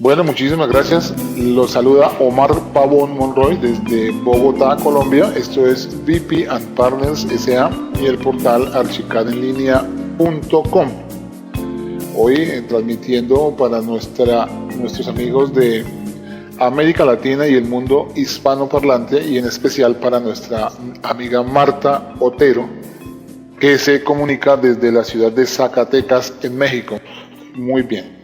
Bueno, muchísimas gracias. Los saluda Omar Pavón Monroy desde Bogotá, Colombia. Esto es VP and Partners S.A. y el portal archicadenlinea.com. Hoy transmitiendo para nuestros amigos de América Latina y el mundo hispanoparlante, y en especial para nuestra amiga Marta Otero, que se comunica desde la ciudad de Zacatecas, en México. Muy bien.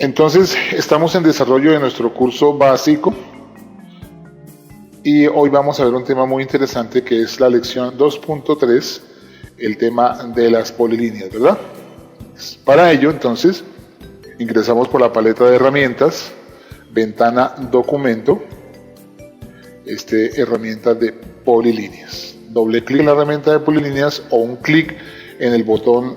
Entonces, estamos en desarrollo de nuestro curso básico y hoy vamos a ver un tema muy interesante que es la lección 2.3, el tema de las polilíneas, ¿verdad? Para ello, entonces, ingresamos por la paleta de herramientas, ventana documento, herramienta de polilíneas. Doble clic en la herramienta de polilíneas o un clic en el botón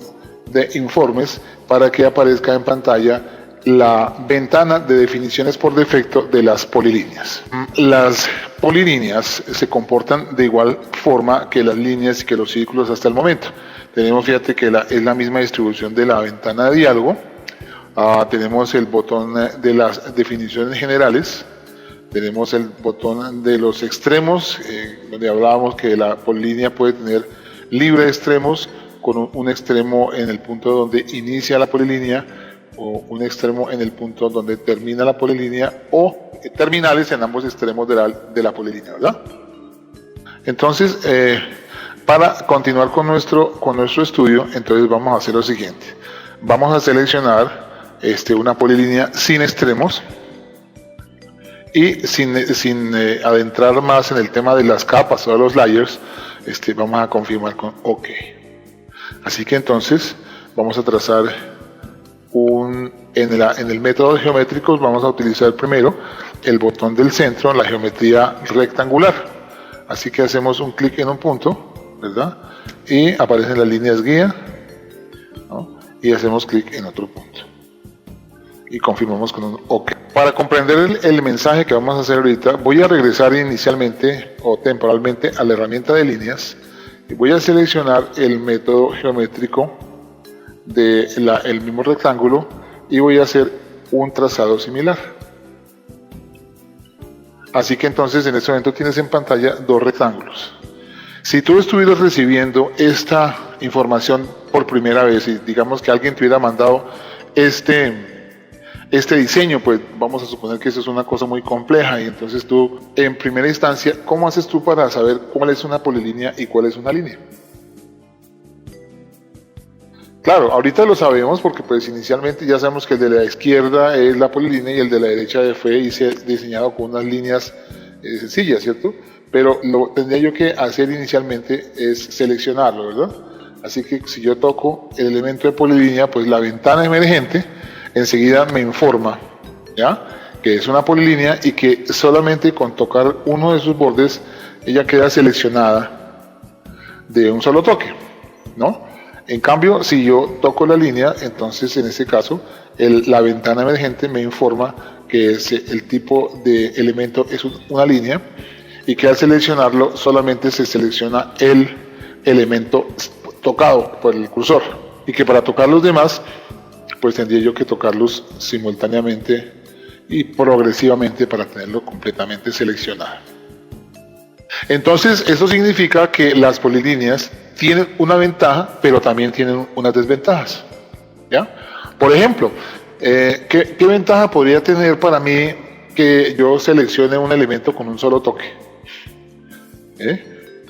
de informes para que aparezca en pantalla la ventana de definiciones por defecto de las polilíneas. Las polilíneas se comportan de igual forma que las líneas y que los círculos hasta el momento. Tenemos, fíjate que es la misma distribución de la ventana de diálogo. Tenemos el botón de las definiciones generales. Tenemos el botón de los extremos, donde hablábamos que la polilínea puede tener libre extremos con un extremo en el punto donde inicia la polilínea, o un extremo en el punto donde termina la polilínea, o terminales en ambos extremos de la polilínea, ¿verdad? Entonces, para continuar con nuestro estudio, entonces vamos a hacer lo siguiente. Vamos a seleccionar una polilínea sin extremos y sin adentrar más en el tema de las capas o de los layers. Vamos a confirmar con OK. Así que entonces vamos a trazar en el método de geométricos vamos a utilizar primero el botón del centro en la geometría rectangular. Así que hacemos un clic en un punto, ¿verdad? Y aparecen las líneas guía, ¿no? Y hacemos clic en otro punto. Y confirmamos con un OK. Para comprender el mensaje que vamos a hacer ahorita, voy a regresar inicialmente o temporalmente a la herramienta de líneas y voy a seleccionar el método geométrico del mismo rectángulo y voy a hacer un trazado similar. Así que entonces en este momento tienes en pantalla dos rectángulos. Si tú estuvieras recibiendo esta información por primera vez y digamos que alguien te hubiera mandado este diseño, pues vamos a suponer que eso es una cosa muy compleja, y entonces tú en primera instancia, ¿cómo haces tú para saber cuál es una polilínea y cuál es una línea? Claro, ahorita lo sabemos porque pues inicialmente ya sabemos que el de la izquierda es la polilínea y el de la derecha fue diseñado con unas líneas sencillas, ¿cierto? Pero lo que tendría yo que hacer inicialmente es seleccionarlo, ¿verdad? Así que si yo toco el elemento de polilínea, pues la ventana emergente enseguida me informa, ¿ya?, que es una polilínea y que solamente con tocar uno de sus bordes ella queda seleccionada de un solo toque, ¿no? En cambio, si yo toco la línea, entonces en este caso la ventana emergente me informa que el tipo de elemento es una línea y que al seleccionarlo solamente se selecciona el elemento tocado por el cursor, y que para tocar los demás pues tendría yo que tocarlos simultáneamente y progresivamente para tenerlo completamente seleccionado. Entonces, eso significa que las polilíneas tienen una ventaja, pero también tienen unas desventajas, ¿ya? Por ejemplo, ¿qué ventaja podría tener para mí que yo seleccione un elemento con un solo toque?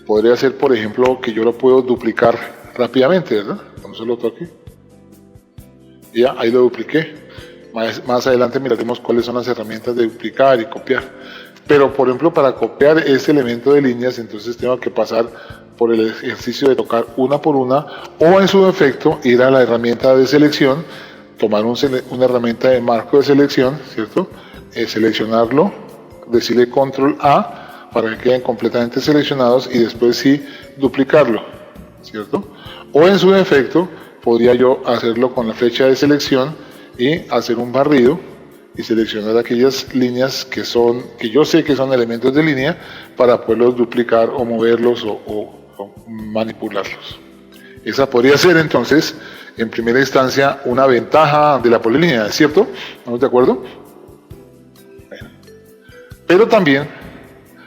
Podría ser, por ejemplo, que yo lo puedo duplicar rápidamente, ¿verdad? Con un solo toque. Ya, ahí lo dupliqué. Más adelante miraremos cuáles son las herramientas de duplicar y copiar. Pero, por ejemplo, para copiar este elemento de líneas, entonces tengo que pasar por el ejercicio de tocar una por una, o en su defecto ir a la herramienta de selección, tomar una herramienta de marco de selección, ¿cierto? Seleccionarlo, decirle control A para que queden completamente seleccionados y después sí duplicarlo, ¿cierto? O en su defecto podría yo hacerlo con la flecha de selección y hacer un barrido y seleccionar aquellas líneas que yo sé que son elementos de línea para poderlos duplicar o moverlos o manipularlos. Esa podría ser entonces en primera instancia una ventaja de la polilínea, ¿cierto? ¿Estamos de acuerdo? pero también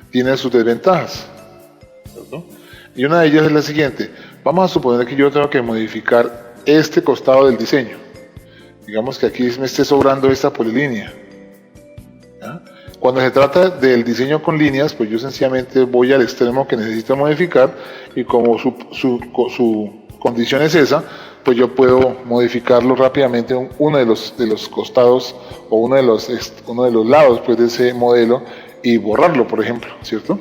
tiene sus desventajas, ¿cierto? Y una de ellas es la siguiente. Vamos a suponer que yo tengo que modificar este costado del diseño. Digamos que aquí me esté sobrando esta polilínea, ¿ya? Cuando se trata del diseño con líneas, pues yo sencillamente voy al extremo que necesito modificar, y como su condición es esa, pues yo puedo modificarlo rápidamente en uno de los costados o uno de los lados, pues, de ese modelo, y borrarlo, por ejemplo, ¿cierto?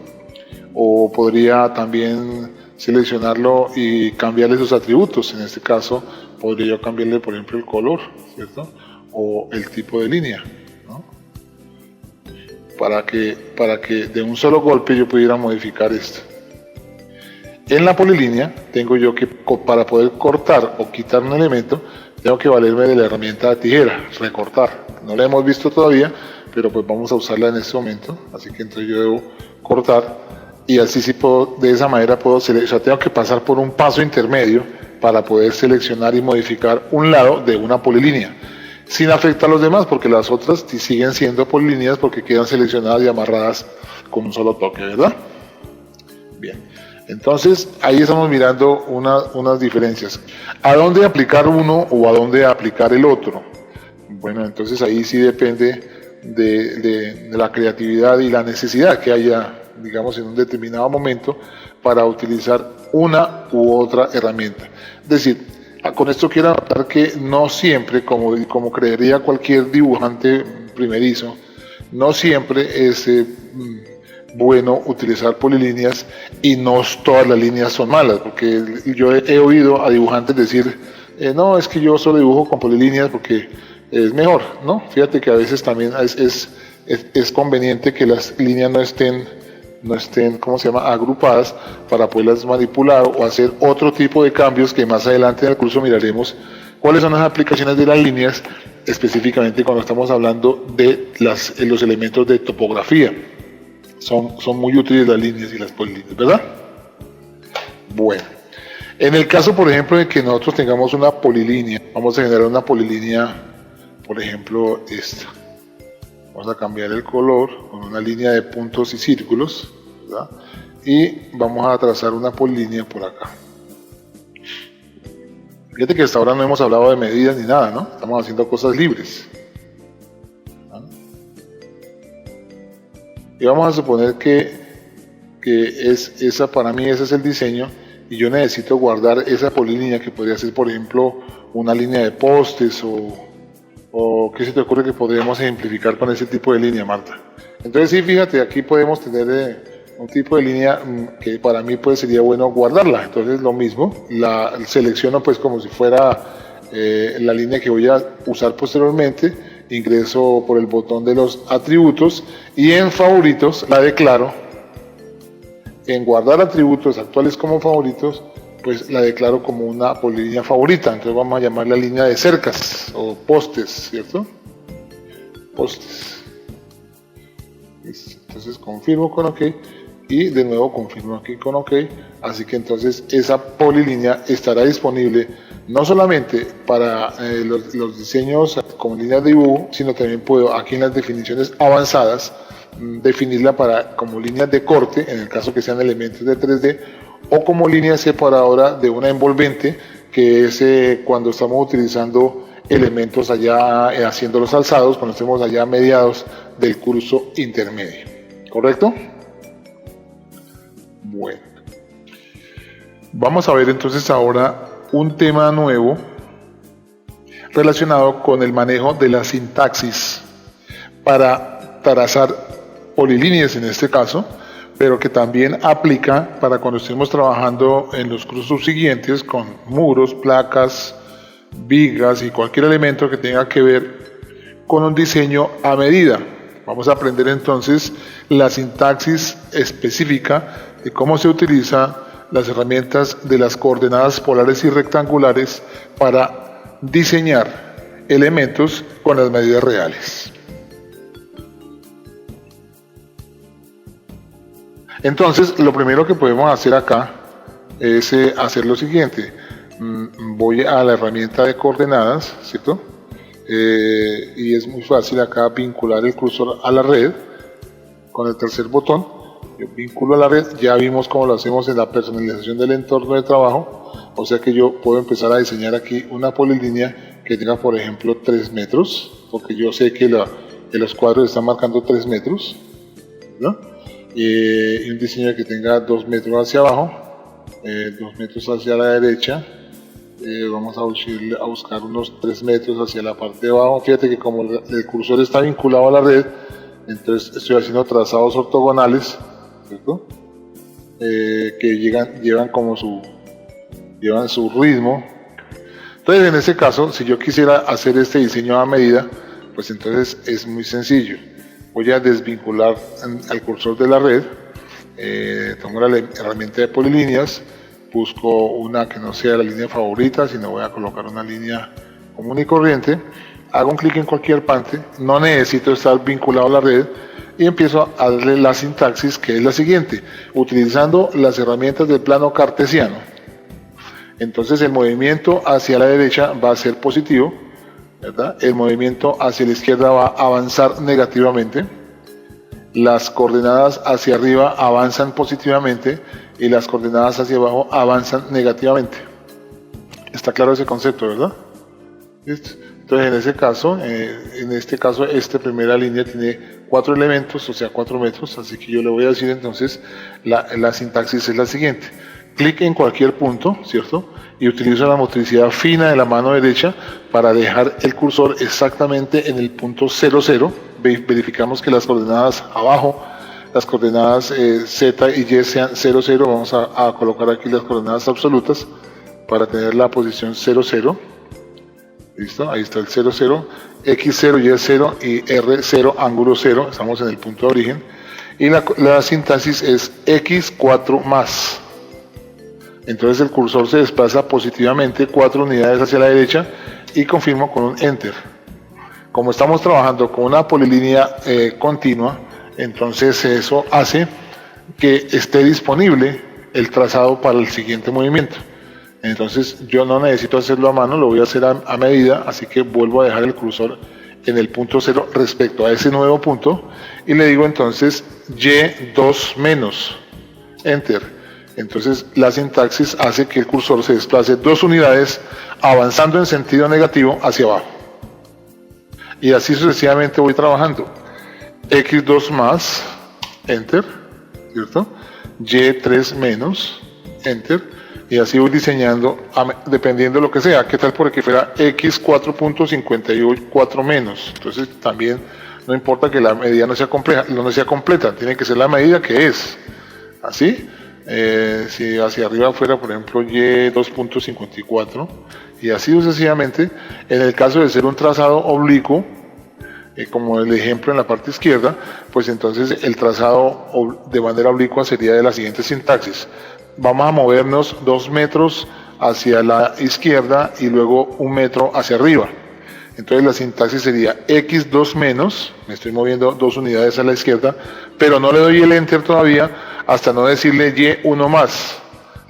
O podría también seleccionarlo y cambiarle sus atributos. En este caso podría yo cambiarle, por ejemplo, el color, ¿cierto? O el tipo de línea, ¿no? Para que de un solo golpe yo pudiera modificar esto. En la polilínea tengo yo que, para poder cortar o quitar un elemento, tengo que valerme de la herramienta de tijera, recortar. No la hemos visto todavía, pero pues vamos a usarla en este momento. Así que entonces yo debo cortar, y así sí puedo, de esa manera puedo seleccionar. O sea, tengo que pasar por un paso intermedio para poder seleccionar y modificar un lado de una polilínea, sin afectar a los demás, porque las otras siguen siendo polilíneas porque quedan seleccionadas y amarradas con un solo toque, ¿verdad? Bien, entonces ahí estamos mirando unas diferencias. ¿A dónde aplicar uno o a dónde aplicar el otro? Bueno, entonces ahí sí depende de la creatividad y la necesidad que haya, digamos, en un determinado momento para utilizar una u otra herramienta. Es decir, con esto quiero anotar que no siempre, como creería cualquier dibujante primerizo, no siempre es bueno utilizar polilíneas, y no todas las líneas son malas, porque yo he oído a dibujantes decir, no, es que yo solo dibujo con polilíneas porque es mejor, ¿no? Fíjate que a veces también es conveniente que las líneas no estén, ¿cómo se llama?, agrupadas, para poderlas manipular o hacer otro tipo de cambios que más adelante en el curso miraremos cuáles son las aplicaciones de las líneas, específicamente cuando estamos hablando de los elementos de topografía. Son muy útiles las líneas y las polilíneas, ¿verdad? Bueno, en el caso, por ejemplo, de que nosotros tengamos una polilínea, vamos a generar una polilínea, por ejemplo, esta. Vamos a cambiar el color con una línea de puntos y círculos, ¿verdad? Y vamos a trazar una polilínea por acá. Fíjate que hasta ahora no hemos hablado de medidas ni nada, ¿no? Estamos haciendo cosas libres. Y vamos a suponer que para mí ese es el diseño, y yo necesito guardar esa polilínea, que podría ser, por ejemplo, una línea de postes, o ¿qué se te ocurre que podríamos ejemplificar con ese tipo de línea, Marta? Entonces sí, fíjate, aquí podemos tener un tipo de línea que para mí pues sería bueno guardarla. Entonces lo mismo, la selecciono pues como si fuera la línea que voy a usar posteriormente, ingreso por el botón de los atributos, y en favoritos la declaro. En guardar atributos actuales como favoritos, pues la declaro como una polilínea favorita. Entonces vamos a llamar la línea de cercas o postes, ¿cierto? Postes. Entonces confirmo con OK, y de nuevo confirmo aquí con OK. Así que entonces esa polilínea estará disponible no solamente para los diseños como líneas de dibujo, sino también puedo aquí en las definiciones avanzadas definirla como líneas de corte, en el caso que sean elementos de 3D, o como línea separadora de una envolvente, que es cuando estamos utilizando elementos allá, haciendo los alzados, cuando estemos allá a mediados del curso intermedio. ¿Correcto? Bueno. Vamos a ver entonces ahora un tema nuevo relacionado con el manejo de la sintaxis para trazar polilíneas en este caso, pero que también aplica para cuando estemos trabajando en los cursos siguientes con muros, placas, vigas y cualquier elemento que tenga que ver con un diseño a medida. Vamos a aprender entonces la sintaxis específica de cómo se utiliza las herramientas de las coordenadas polares y rectangulares para diseñar elementos con las medidas reales. Entonces, lo primero que podemos hacer acá es hacer lo siguiente. Voy a la herramienta de coordenadas, ¿cierto? Y es muy fácil acá vincular el cursor a la red. con el tercer botón, yo vinculo a la red. Ya vimos cómo lo hacemos en la personalización del entorno de trabajo, o sea que yo puedo empezar a diseñar aquí una polilínea que tenga, por ejemplo, 3 metros, porque yo sé que los cuadros están marcando 3 metros, ¿no? Y un diseño que tenga 2 metros hacia abajo, 2 metros hacia la derecha. Vamos a buscar unos 3 metros hacia la parte de abajo. Fíjate que como el cursor está vinculado a la red, entonces estoy haciendo trazados ortogonales, ¿cierto? Que llevan su ritmo. Entonces, en este caso, si yo quisiera hacer este diseño a medida, pues entonces es muy sencillo. Voy a desvincular al cursor de la red, tomo la herramienta de polilíneas, busco una que no sea la línea favorita, sino voy a colocar una línea común y corriente, hago un clic en cualquier parte, no necesito estar vinculado a la red, y empiezo a darle la sintaxis, que es la siguiente, utilizando las herramientas del plano cartesiano. Entonces el movimiento hacia la derecha va a ser positivo, ¿verdad? El movimiento hacia la izquierda va a avanzar negativamente, las coordenadas hacia arriba avanzan positivamente y las coordenadas hacia abajo avanzan negativamente. Está claro ese concepto, ¿verdad? ¿Listo? Entonces en este caso esta primera línea tiene 4 elementos, o sea 4 metros, así que yo le voy a decir entonces la sintaxis es la siguiente. Clic en cualquier punto, ¿cierto? Y utilizo la motricidad fina de la mano derecha para dejar el cursor exactamente en el punto 00. Verificamos que las coordenadas abajo, las coordenadas Z y Y sean 00. Vamos a colocar aquí las coordenadas absolutas para tener la posición 00. ¿Listo? Ahí está el 00, X0, Y0 y R0, ángulo 0. Estamos en el punto de origen. Y la sintaxis es X4 más. Entonces el cursor se desplaza positivamente 4 unidades hacia la derecha y confirmo con un Enter. Como estamos trabajando con una polilínea continua, entonces eso hace que esté disponible el trazado para el siguiente movimiento. Entonces yo no necesito hacerlo a mano, lo voy a hacer a medida, así que vuelvo a dejar el cursor en el punto 0 respecto a ese nuevo punto y le digo entonces Y2 menos, Enter. Entonces la sintaxis hace que el cursor se desplace 2 unidades avanzando en sentido negativo hacia abajo. Y así sucesivamente voy trabajando. X2 más, Enter, ¿cierto? Y3 menos, Enter. Y así voy diseñando dependiendo de lo que sea. ¿Qué tal porque fuera X4.54 menos? Entonces también no importa que la medida no sea compleja, no sea completa, tiene que ser la medida que es. Así. Si hacia arriba fuera, por ejemplo, Y2.54 y así sucesivamente. En el caso de ser un trazado oblicuo, como el ejemplo en la parte izquierda, pues entonces el trazado de manera oblicua sería de la siguiente sintaxis. Vamos a movernos 2 metros hacia la izquierda y luego 1 metro hacia arriba. Entonces la sintaxis sería X2 menos, me estoy moviendo 2 unidades a la izquierda, pero no le doy el Enter todavía hasta no decirle Y1 más.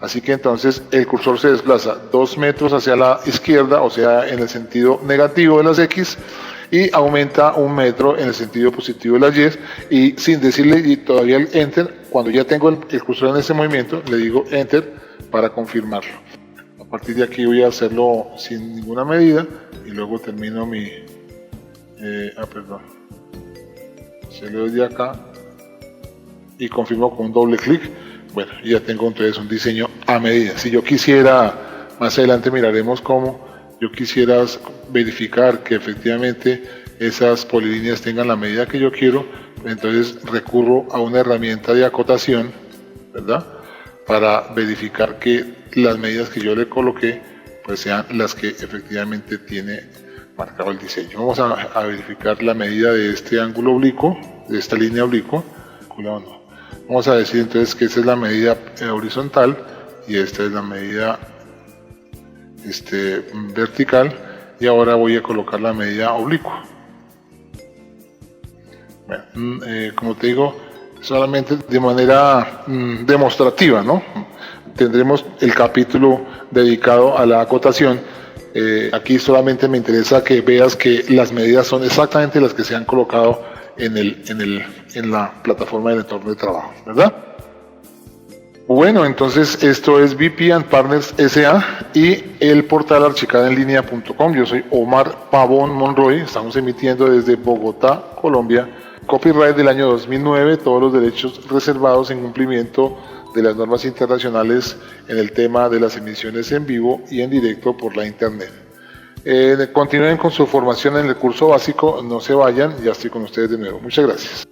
Así que entonces el cursor se desplaza 2 metros hacia la izquierda, o sea en el sentido negativo de las X, y aumenta 1 metro en el sentido positivo de las Y, y sin decirle todavía el Enter, cuando ya tengo el cursor en ese movimiento, le digo Enter para confirmarlo. A partir de aquí voy a hacerlo sin ninguna medida y luego termino mi... Se le doy de acá y confirmo con un doble clic. Bueno, ya tengo entonces un diseño a medida. Si yo quisiera, más adelante miraremos cómo yo quisiera verificar que efectivamente esas polilíneas tengan la medida que yo quiero, entonces recurro a una herramienta de acotación, ¿verdad? Para verificar que las medidas que yo le coloqué pues sean las que efectivamente tiene marcado el diseño. Vamos a verificar la medida de este ángulo oblicuo, de esta línea oblicua. Vamos a decir entonces que esta es la medida horizontal y esta es la medida vertical, y ahora voy a colocar la medida oblicua. Bueno, como te digo, solamente de manera demostrativa, ¿no? Tendremos el capítulo dedicado a la acotación. Aquí solamente me interesa que veas que las medidas son exactamente las que se han colocado en la plataforma del entorno de trabajo, ¿verdad? Bueno, entonces esto es VP and Partners S.A. y el portal archicadenlinea.com. Yo soy Omar Pavón Monroy, estamos emitiendo desde Bogotá, Colombia. Copyright del año 2009, todos los derechos reservados en cumplimiento de las normas internacionales en el tema de las emisiones en vivo y en directo por la internet. Continúen con su formación en el curso básico, no se vayan, ya estoy con ustedes de nuevo. Muchas gracias.